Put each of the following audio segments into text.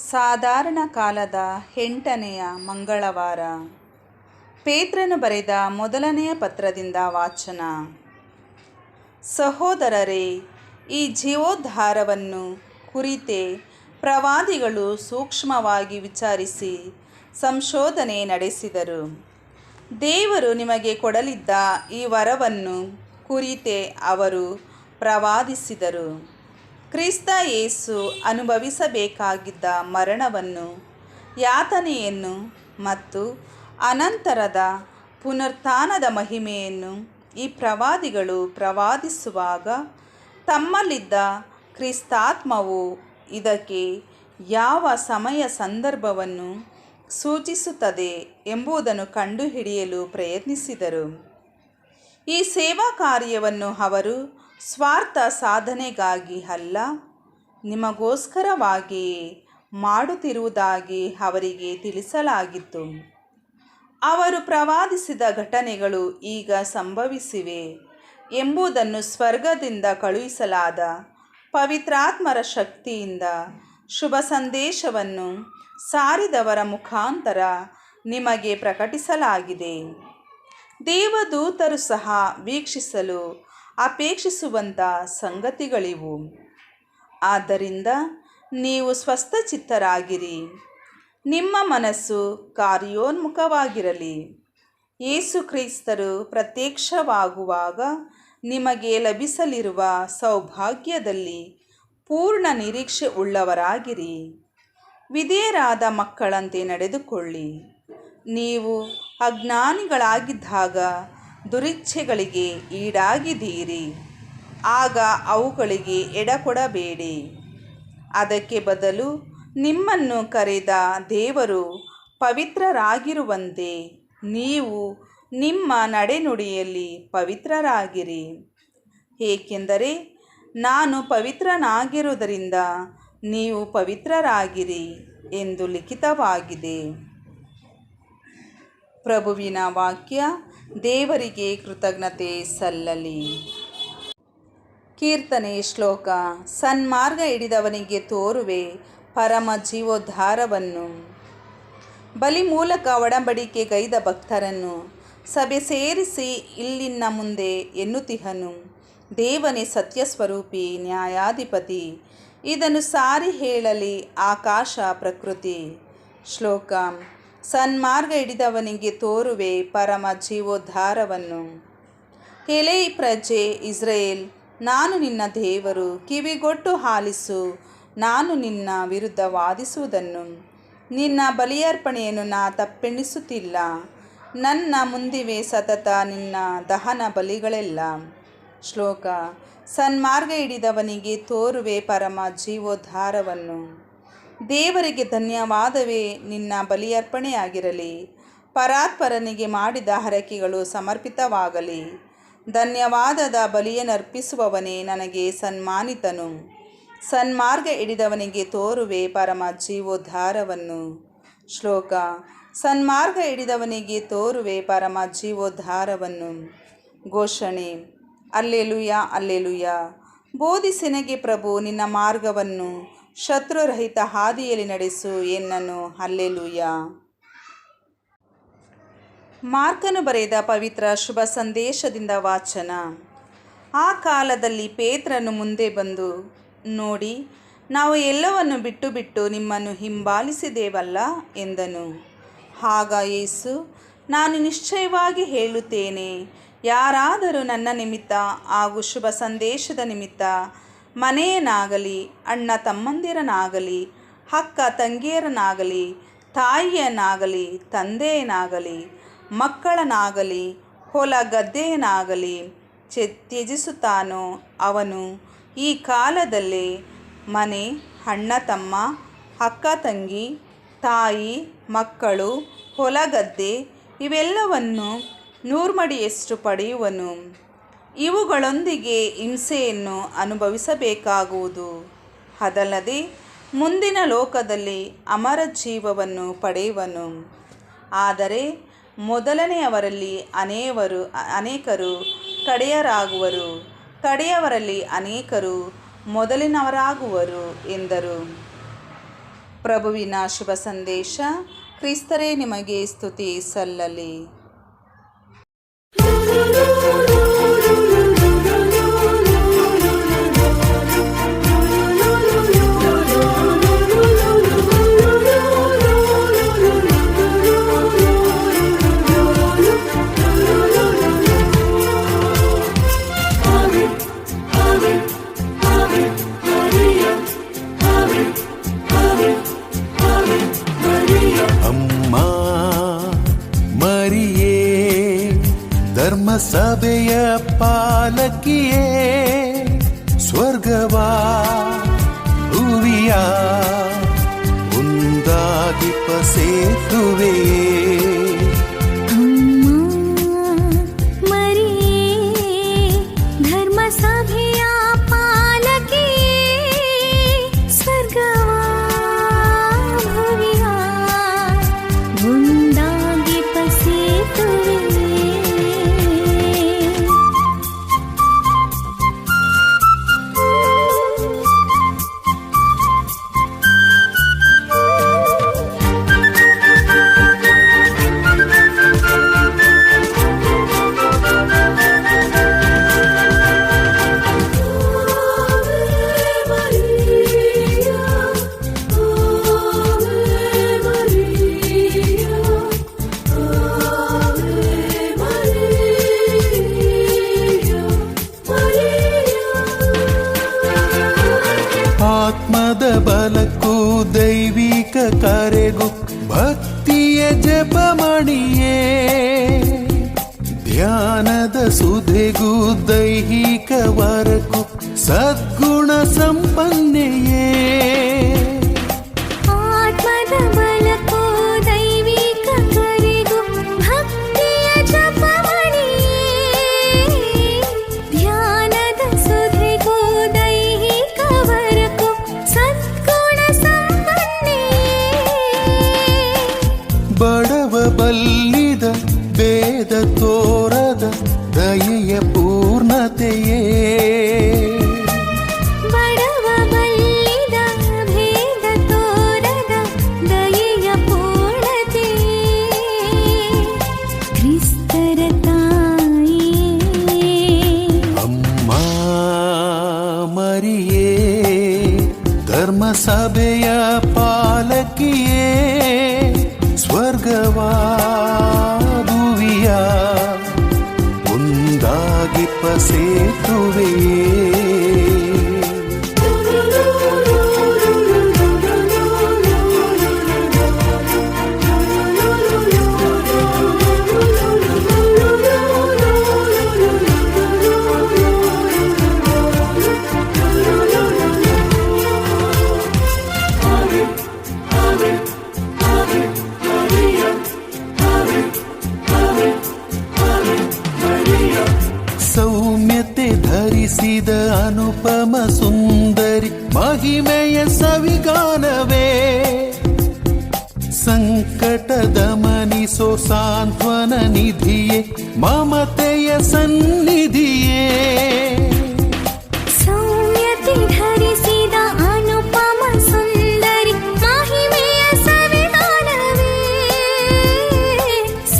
ಸಾಧಾರಣ ಕಾಲದ 8ನೆಯ ಮಂಗಳವಾರ. ಪೇತ್ರನು ಬರೆದ ಮೊದಲನೆಯ ಪತ್ರದಿಂದ ವಾಚನ. ಸಹೋದರರೇ, ಈ ಜೀವೋದ್ಧಾರವನ್ನು ಕುರಿತೇ ಪ್ರವಾದಿಗಳು ಸೂಕ್ಷ್ಮವಾಗಿ ವಿಚಾರಿಸಿ ಸಂಶೋಧನೆ ನಡೆಸಿದರು. ದೇವರು ನಿಮಗೆ ಕೊಡಲಿದ್ದ ಈ ವರವನ್ನು ಕುರಿತೇ ಅವರು ಪ್ರವಾದಿಸಿದರು. ಕ್ರಿಸ್ತ ಯೇಸು ಅನುಭವಿಸಬೇಕಾಗಿದ್ದ ಮರಣವನ್ನು, ಯಾತನೆಯನ್ನು ಮತ್ತು ಅನಂತರದ ಪುನರುತ್ಥಾನದ ಮಹಿಮೆಯನ್ನು ಈ ಪ್ರವಾದಿಗಳು ಪ್ರವಾದಿಸುವಾಗ ತಮ್ಮಲ್ಲಿದ್ದ ಕ್ರಿಸ್ತಾತ್ಮವು ಇದಕ್ಕೆ ಯಾವ ಸಮಯ ಸಂದರ್ಭವನ್ನು ಸೂಚಿಸುತ್ತದೆ ಎಂಬುದನ್ನು ಕಂಡುಹಿಡಿಯಲು ಪ್ರಯತ್ನಿಸಿದರು. ಈ ಸೇವಾ ಕಾರ್ಯವನ್ನು ಅವರು ಸ್ವಾರ್ಥ ಸಾಧನೆಗಾಗಿ ಅಲ್ಲ, ನಿಮಗೋಸ್ಕರವಾಗಿಯೇ ಮಾಡುತ್ತಿರುವುದಾಗಿ ಅವರಿಗೆ ತಿಳಿಸಲಾಗಿತ್ತು. ಅವರು ಪ್ರವಾದಿಸಿದ ಘಟನೆಗಳು ಈಗ ಸಂಭವಿಸಿವೆ ಎಂಬುದನ್ನು ಸ್ವರ್ಗದಿಂದ ಕಳುಹಿಸಲಾದ ಪವಿತ್ರಾತ್ಮರ ಶಕ್ತಿಯಿಂದ ಶುಭ ಸಂದೇಶವನ್ನು ಸಾರಿದವರ ಮುಖಾಂತರ ನಿಮಗೆ ಪ್ರಕಟಿಸಲಾಗಿದೆ. ದೇವದೂತರು ಸಹ ವೀಕ್ಷಿಸಲು ಅಪೇಕ್ಷಿಸುವಂಥ ಸಂಗತಿಗಳಿವು. ಆದ್ದರಿಂದ ನೀವು ಸ್ವಸ್ಥಚಿತ್ತರಾಗಿರಿ, ನಿಮ್ಮ ಮನಸ್ಸು ಕಾರ್ಯೋನ್ಮುಖವಾಗಿರಲಿ. ಯೇಸು ಕ್ರಿಸ್ತರು ಪ್ರತ್ಯಕ್ಷವಾಗುವಾಗ ನಿಮಗೆ ಲಭಿಸಲಿರುವ ಸೌಭಾಗ್ಯದಲ್ಲಿ ಪೂರ್ಣ ನಿರೀಕ್ಷೆ ಉಳ್ಳವರಾಗಿರಿ. ವಿಧೇಯರಾದ ಮಕ್ಕಳಂತೆ ನಡೆದುಕೊಳ್ಳಿ. ನೀವು ಅಜ್ಞಾನಿಗಳಾಗಿದ್ದಾಗ ದುರಿಚ್ಛೆಗಳಿಗೆ ಈಡಾಗಿದ್ದೀರಿ. ಆಗ ಅವುಗಳಿಗೆ ಎಡೆಕೊಡಬೇಡಿ. ಅದಕ್ಕೆ ಬದಲು ನಿಮ್ಮನ್ನು ಕರೆದ ದೇವರು ಪವಿತ್ರರಾಗಿರುವಂತೆ ನೀವು ನಿಮ್ಮ ನಡೆನುಡಿಯಲ್ಲಿ ಪವಿತ್ರರಾಗಿರಿ. ಏಕೆಂದರೆ ನಾನು ಪವಿತ್ರನಾಗಿರುವುದರಿಂದ ನೀವು ಪವಿತ್ರರಾಗಿರಿ ಎಂದು ಲಿಖಿತವಾಗಿದೆ. ಪ್ರಭುವಿನ ವಾಕ್ಯ. ದೇವರಿಗೆ ಕೃತಜ್ಞತೆ ಸಲ್ಲಲಿ. ಕೀರ್ತನೆ. ಶ್ಲೋಕ. ಸನ್ಮಾರ್ಗ ಹಿಡಿದವನಿಗೆ ತೋರುವೆ ಪರಮ ಜೀವೋದ್ಧಾರವನ್ನು. ಬಲಿ ಮೂಲಕ ಒಡಂಬಡಿಕೆಗೈದ ಭಕ್ತರನ್ನು ಸಭೆ ಸೇರಿಸಿ ಇಲ್ಲಿನ ಮುಂದೆ ಎನ್ನುತ್ತಿಹನು. ದೇವನೇ ಸತ್ಯಸ್ವರೂಪಿ, ನ್ಯಾಯಾಧಿಪತಿ, ಇದನ್ನು ಸಾರಿ ಹೇಳಲಿ ಆಕಾಶ ಪ್ರಕೃತಿ. ಶ್ಲೋಕ. ಸನ್ಮಾರ್ಗ ಹಿಡಿದವನಿಗೆ ತೋರುವೆ ಪರಮ ಜೀವೋದ್ಧಾರವನ್ನು. ಎಲೈ ಪ್ರಜೆ ಇಸ್ರಾಯೇಲ್, ನಾನು ನಿನ್ನ ದೇವರು, ಕಿವಿಗೊಟ್ಟು ಆಲಿಸು, ನಾನು ನಿನ್ನ ವಿರುದ್ಧ ವಾದಿಸುವುದನ್ನು. ನಿನ್ನ ಬಲಿಯರ್ಪಣೆಯನ್ನು ನಾ ತಪ್ಪೆಣಿಸುತ್ತಿಲ್ಲ, ನನ್ನ ಮುಂದಿವೆ ಸತತ ನಿನ್ನ ದಹನ ಬಲಿಗಳೆಲ್ಲ. ಶ್ಲೋಕ. ಸನ್ಮಾರ್ಗ ಹಿಡಿದವನಿಗೆ ತೋರುವೆ ಪರಮ ಜೀವೋದ್ಧಾರವನ್ನು. ದೇವರಿಗೆ ಧನ್ಯವಾದವೇ ನಿನ್ನ ಬಲಿಯರ್ಪಣೆಯಾಗಿರಲಿ. ಪರಾತ್ಪರನಿಗೆ ಮಾಡಿದ ಹರಕೆಗಳು ಸಮರ್ಪಿತವಾಗಲಿ. ಧನ್ಯವಾದದ ಬಲಿಯನ್ನರ್ಪಿಸುವವನೇ ನನಗೆ ಸನ್ಮಾನಿತನು. ಸನ್ಮಾರ್ಗ ಹಿಡಿದವನಿಗೆ ತೋರುವೆ ಪರಮ ಜೀವೋದ್ಧಾರವನ್ನು. ಶ್ಲೋಕ. ಸನ್ಮಾರ್ಗ ಹಿಡಿದವನಿಗೆ ತೋರುವೆ ಪರಮ ಜೀವೋದ್ಧಾರವನ್ನು. ಘೋಷಣೆ. Alleluia, alleluia. ಬೋಧಿಸೆನಗೆ ಪ್ರಭು ನಿನ್ನ ಮಾರ್ಗವನ್ನು, ಶತ್ರುರಹಿತ ಹಾದಿಯಲ್ಲಿ ನಡೆಸು ಎನ್ನನು. ಅಲ್ಲೆಲೂಯಾ. ಮಾರ್ಕನು ಬರೆದ ಪವಿತ್ರ ಶುಭ ಸಂದೇಶದಿಂದ ವಾಚನ. ಆ ಕಾಲದಲ್ಲಿ ಪೇತ್ರನು ಮುಂದೆ ಬಂದು, ನೋಡಿ, ನಾವು ಎಲ್ಲವನ್ನು ಬಿಟ್ಟು ನಿಮ್ಮನ್ನು ಹಿಂಬಾಲಿಸಿದೆವಲ್ಲ ಎಂದನು. ಆಗ ಯೇಸು, ನಾನು ನಿಶ್ಚಯವಾಗಿ ಹೇಳುತ್ತೇನೆ, ಯಾರಾದರೂ ನನ್ನ ನಿಮಿತ್ತ ಹಾಗೂ ಶುಭ ಸಂದೇಶದ ನಿಮಿತ್ತ ಮನೆಯನ್ನಾಗಲಿ, ಅಣ್ಣ ತಮ್ಮಂದಿರನ್ನಾಗಲಿ, ಅಕ್ಕ ತಂಗಿಯರನ್ನಾಗಲಿ, ತಾಯಿಯನ್ನಾಗಲಿ, ತಂದೆಯನ್ನಾಗಲಿ, ಮಕ್ಕಳನ್ನಾಗಲಿ, ಹೊಲ ಗದ್ದೆಯನ್ನಾಗಲಿ ತ್ಯಜಿಸುತ್ತಾನೋ ಅವನು ಈ ಕಾಲದಲ್ಲೇ ಮನೆ, ಅಣ್ಣ ತಮ್ಮ, ಅಕ್ಕ ತಂಗಿ, ತಾಯಿ, ಮಕ್ಕಳು, ಹೊಲ ಗದ್ದೆ ಇವೆಲ್ಲವನ್ನು 100 ಮಡಿಯಷ್ಟು ಪಡೆಯುವನು. ಇವುಗಳೊಂದಿಗೆ ಹಿಂಸೆಯನ್ನು ಅನುಭವಿಸಬೇಕಾಗುವುದು. ಅದಲ್ಲದೆ ಮುಂದಿನ ಲೋಕದಲ್ಲಿ ಅಮರ ಜೀವವನ್ನು ಪಡೆಯುವನು. ಆದರೆ ಮೊದಲನೆಯವರಲ್ಲಿ ಅನೇಕರು ಕಡೆಯರಾಗುವರು, ಕಡೆಯವರಲ್ಲಿ ಅನೇಕರು ಮೊದಲಿನವರಾಗುವರು ಎಂದರು. ಪ್ರಭುವಿನ ಶುಭ ಸಂದೇಶ. ಕ್ರಿಸ್ತರೇ ನಿಮಗೆ ಸ್ತುತಿ ಸಲ್ಲಲಿ. ಅಮ್ಮ ಮರಿಯೇ, ಧರ್ಮ ಸಭೆಯ ಪಾಲಕಿಯೇ, ಸ್ವರ್ಗವಾ ಭುವಿಯ ಒಂದಾಗಿಪ ಸೇತುವೆಯೇ. ಆತ್ಮದ ಬಲಕ್ಕೂ ದೈವಿಕ ಕರೆಗೂ ಭಕ್ತಿಯ ಜಪಮಣಿಯೇ, ಧ್ಯಾನದ ಸುಧೆಗೂ ದೈಹಿಕ ವರಕ್ಕೂ ಸದ್ಗುಣ ಸಂಪನ್ನೆಯೇ. ಬಡವ ಬಲ್ಲಿದ ಭೇದ ತೋರದ ದಯೆಯ ಪೂರ್ಣತೆಯೇ. ಬಡವ ಬಲ್ಲಿದ ಭೇದ ತೋರದ ದಯೆಯ ಪೂರ್ಣತೆಯೇ. ಕ್ರಿಸ್ತರ ತಾಯಿಯೇ, ಅಮ್ಮ ಮರಿಯೇ, ಧರ್ಮ ಸಭೆಯ ಪಾಲಕಿಯೇ, ಸ್ವರ್ಗವಾ ಭುವಿಯ ಒಂದಾಗಿಪ ಸೇತುವೆಯೇ. ಸೌಮ್ಯತೆ ಧರಿಸಿದ ಅನುಪಮ ಸುಂದರಿ ಮಹಿಮೆಯ ಸವಿಗಾನವೇ, ಸಂಕಟದ ಮನಿಸೋ ಸಾಂತ್ವನ ನಿಧಿಯೇ, ಮಮತೆಯ ಸನ್ನಿಧಿಯೇ. ಸೌಮ್ಯತೆ ಧರಿಸಿದ ಅನುಪಮ ಸುಂದರಿ ಮಹಿಮೆಯ ಸವಿಗಾನವೇ,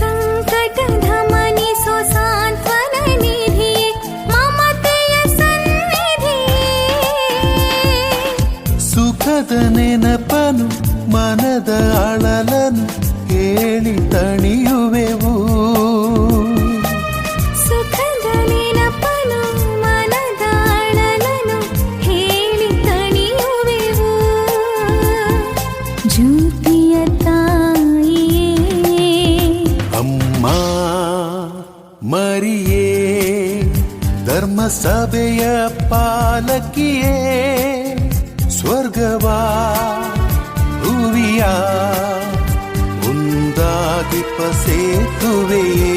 ಸಂಕಟದ ಮನಿಸೋ ಸಾಂತ್ವನ ನಿಧಿಯೇ, ಮಮತೆಯ ಸನ್ನಿಧಿಯೇ. ಸುಖದ ನೆನಪನು ಮನದ ಅಳಲನು ಹೇಳಿ ತಣಿಯುವೆವು. ಸುಖದ ನೆನಪನು ಮನದ ಅಳಲನು ಹೇಳಿ ತಣಿಯುವೆವು. ಜ್ಯೋತಿಯ ತಾಯಿಯೇ, ಅಮ್ಮ ಮರಿಯೇ, ಧರ್ಮ ಸಭೆಯ ಪಾಲಕಿಯೇ, ಸ್ವರ್ಗವಾ ಭುವಿಯ ಒಂದಾಗಿಪ ಸೇತುವೆಯೇ.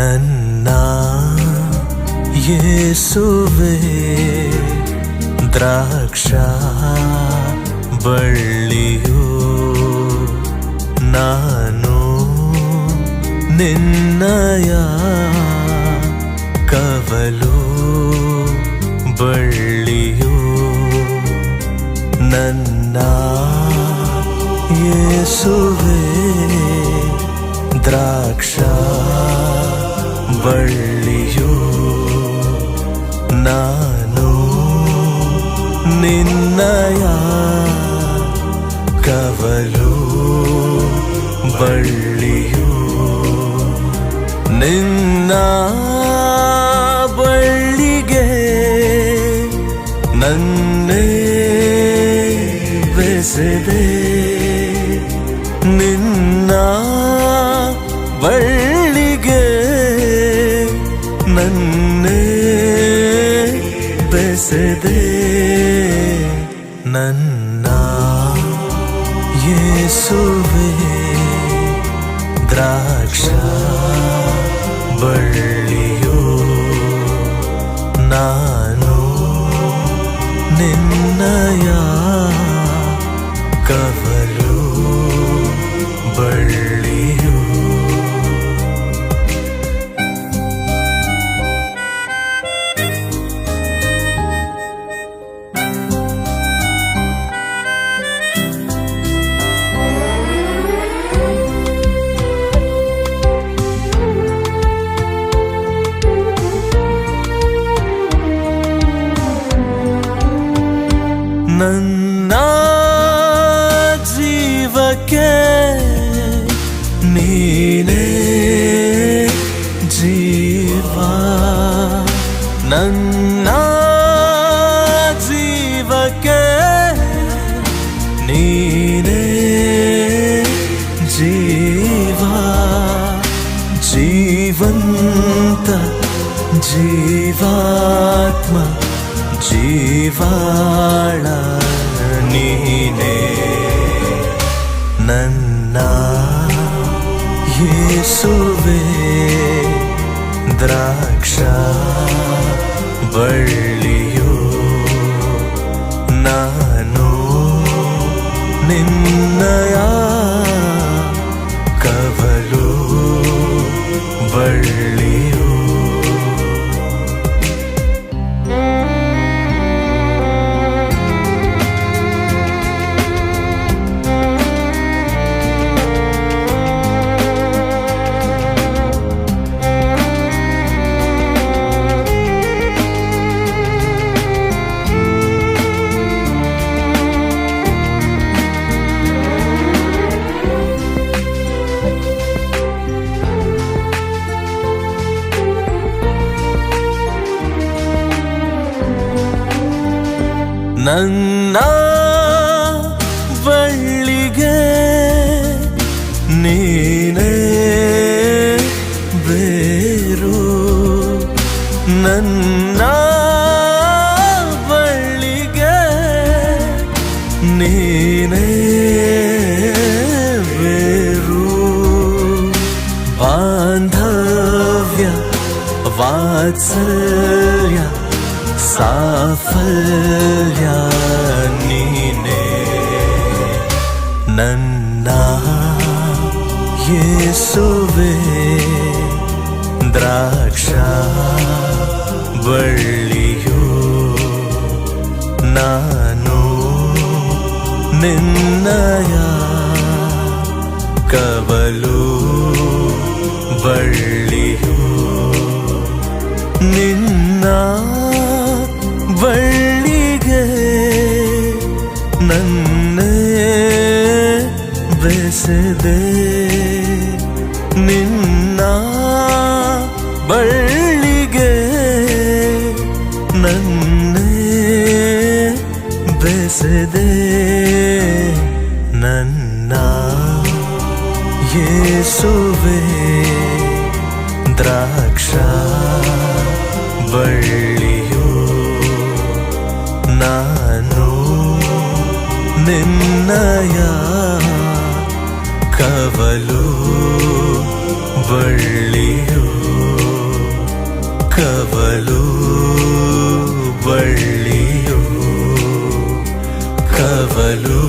ನನ್ನ ಯೇಸುವೇ ದ್ರಾಕ್ಷಾ ಬಳ್ಳಿಯು, ನಾನು ನಿನ್ನಯ ಕವಲು ಬಳ್ಳಿಯು. ನನ್ನ ಯೇಸುವೇ ದ್ರಾಕ್ಷಾ ಬಳ್ಳಿಯು, ನಾನು ನಿನ್ನಯ ಕವಲು ಬಳ್ಳಿಯು. ನಿನ್ನ ಬಳ್ಳಿಗೆ ನನ್ನೇ ಬೆಸೆದೆ, ನಿನ್ನ ಬಳ್ಳಿಗೆ ನನ್ನೇ ಬೆಸೆದೆ. ನನ್ನ ಯೇಸುವೇ ದ್ರಾಕ್ಷಾ ಬಳ್ಳಿಯು, ನಾನು ನಿನ್ನಯ ಕವಲು ಬಳ್ಳಿಯು. ನನ್ನ ಜೀವಕ್ಕೆ ನೀನೇ ಜೀವ, ನನ್ನ ಜೀವಕ್ಕೆ ನೀನೇ ಜೀವ. ಜೀವಂತ ಜೀವಾತ್ಮ ಜೀವಾಳ ನೀನೇ, ನನ್ನ ಯೇಸುವೇ ದ್ರಾಕ್ಷಾ ಬಳ್ಳಿಯು, ನಾನು ನಿನ್ನಯ ಕವಲು ಬಳ್ಳಿಯು. ನನ್ನ ಬಳ್ಳಿಗೆ ನೀನೇ ಬೇರು, ನನ್ನ ಬಳ್ಳಿಗೆ ನೀನೇ ಬೇರು. ಬಾಂಧವ್ಯ ವಾತ್ಸಲ್ಯ ಸಾಫಲ್ಯ ನೀನೇ, ನನ್ನ ಯೇಸುವೇ ದ್ರಾಕ್ಷಾ ಬಳ್ಳಿಯು, ನಾನು ನಿನ್ನಯ ಕವಲು ಬಳ್ಳಿಯು. ನಿನ್ನ ಬಳ್ಳಿಗೆ ನನ್ನೇ ಬೆಸೆದೆ, ನಿನ್ನ ಬಳ್ಳಿಗೆ ನನ್ನೇ ಬೆಸೆದೆ. ನನ್ನ ಯೇಸುವೇ ದ್ರಾಕ್ಷಾ ಬಳ್ಳಿಯು, ನಾನು ನಿನ್ನಯ ಕವಲು ಬಳ್ಳಿಯು. ಕವಲು ಬಳ್ಳಿಯೋ ಕವಲು